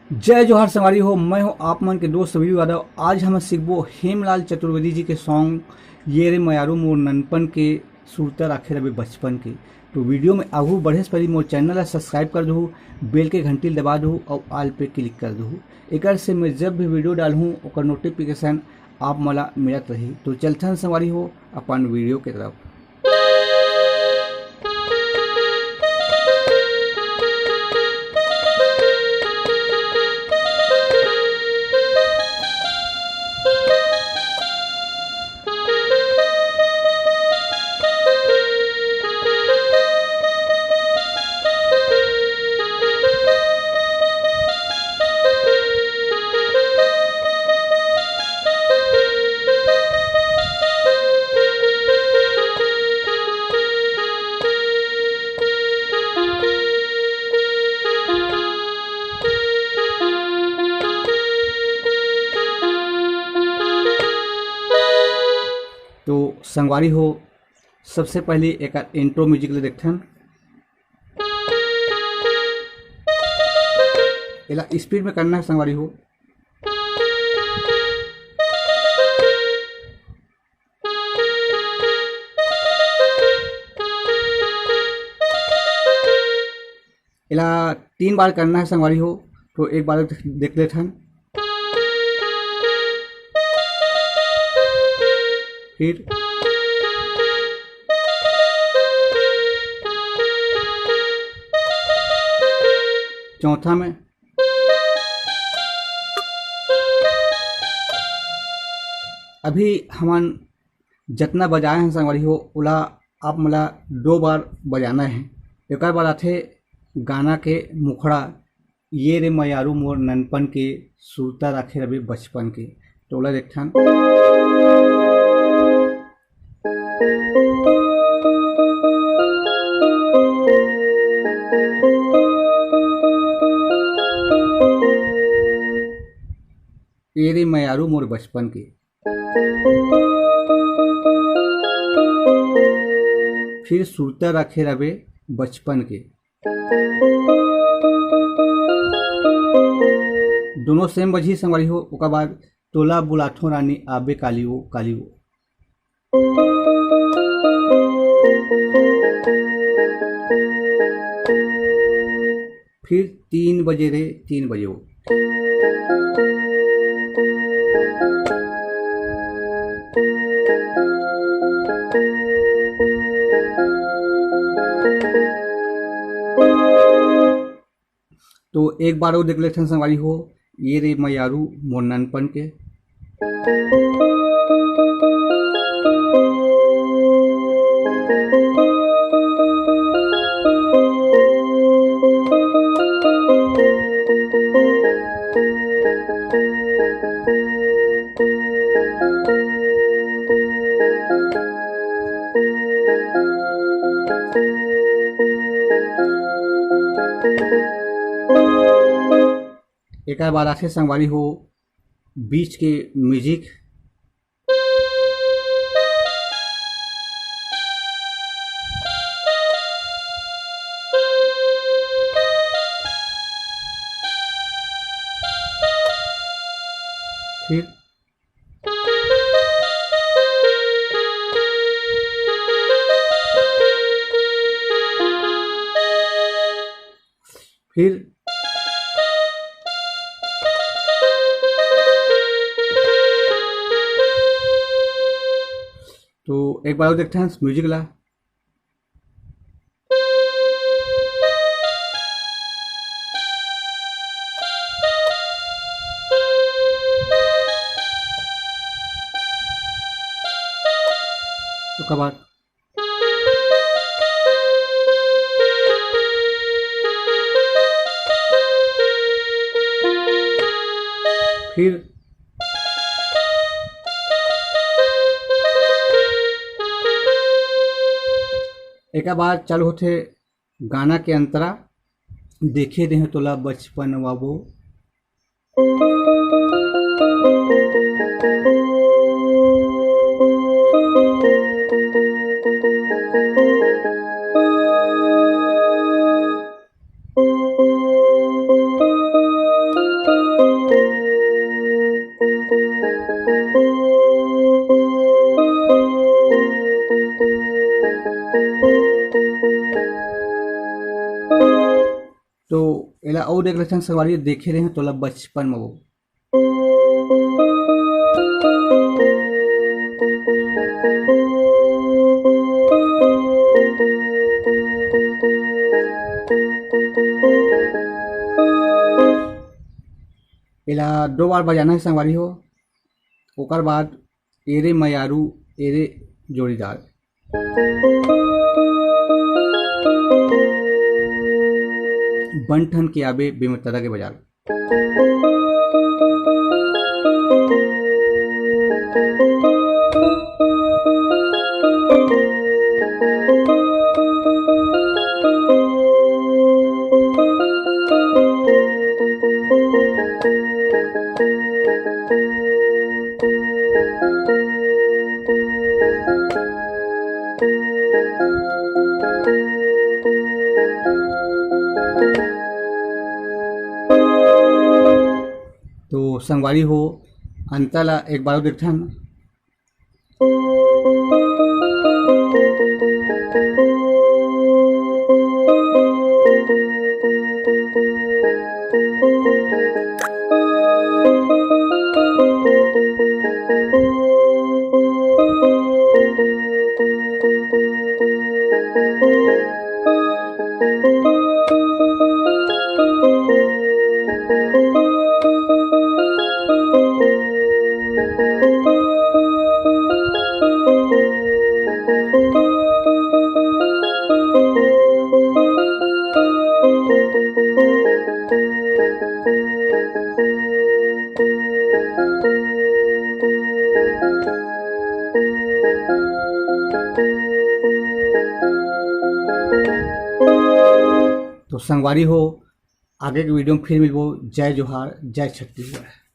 जय जोहार संगवारी हो। मैं हूँ आप मन के दोस्त वीरू यादव। आज हम सीखबो हेमलाल चतुर्वेदी जी के सॉन्ग ये रे मयारू मोर ननपन के सुरता राखे रहे बचपन के। तो वीडियो में आगू बढ़े से पहले मोर चैनल सब्सक्राइब कर दू, बेल के घंटी दबा दू और आल पे क्लिक कर दू। एक से मैं जब भी वीडियो डालूँ और नोटिफिकेशन आप मला मिलत रही। तो चलते संगवारी हो अपन वीडियो के तरफ। तो संगवारी हो सबसे पहले एक इंट्रो म्यूजिक ले देखथन। एला स्पीड में करना है संगवारी हो। एला 3 बार करना है संगवारी हो। तो एक बार देख लेथन। फिर चौथा में अभी हमन जितना बजाए हैं संगवारी हो ओला आप मला 2 बार बजाना है। एक बार आथे गाना के मुखड़ा ये रे मयारू मोर ननपन के सुरता राखे रवि बचपन के। तो ओला देखथन। ये रे मयारू मोर बचपन के। फिर सुरता रखे रवे बचपन के। दोनों सेम बजी संगवारी हो। ओकर बाद तोला बुलाथो रानी आबे कालियो कालियो। फिर 3 बजे रे 3 बजे हो। तो एक बार वो देख लेते हैं संगवारी हो ये रे मयारू मोर ननपन के। एक बार आखे संगवारी हो बीच के म्यूजिक। फिर फिर तो एक बार और देखते हैं म्यूजिक ला। तो बाद फिर एक बार चालू होते गाना के अंतरा देखे दे तोला बचपन बाबू। और देख लेते हैं संगवारी, देखे रहे हैं तो लब बचपन में वो। इला 2 बार बजाना है संगवारी हो। ओकर बाद एरे मयारू एरे जोड़ीदार। बनठन के आबे बेमतदा के बाजार। तो संगवारी हो अंतला एक बार देखथन। तो संगवारी हो आगे के वीडियो में फिर मिलबो। जय जोहार, जय छत्तीसगढ़।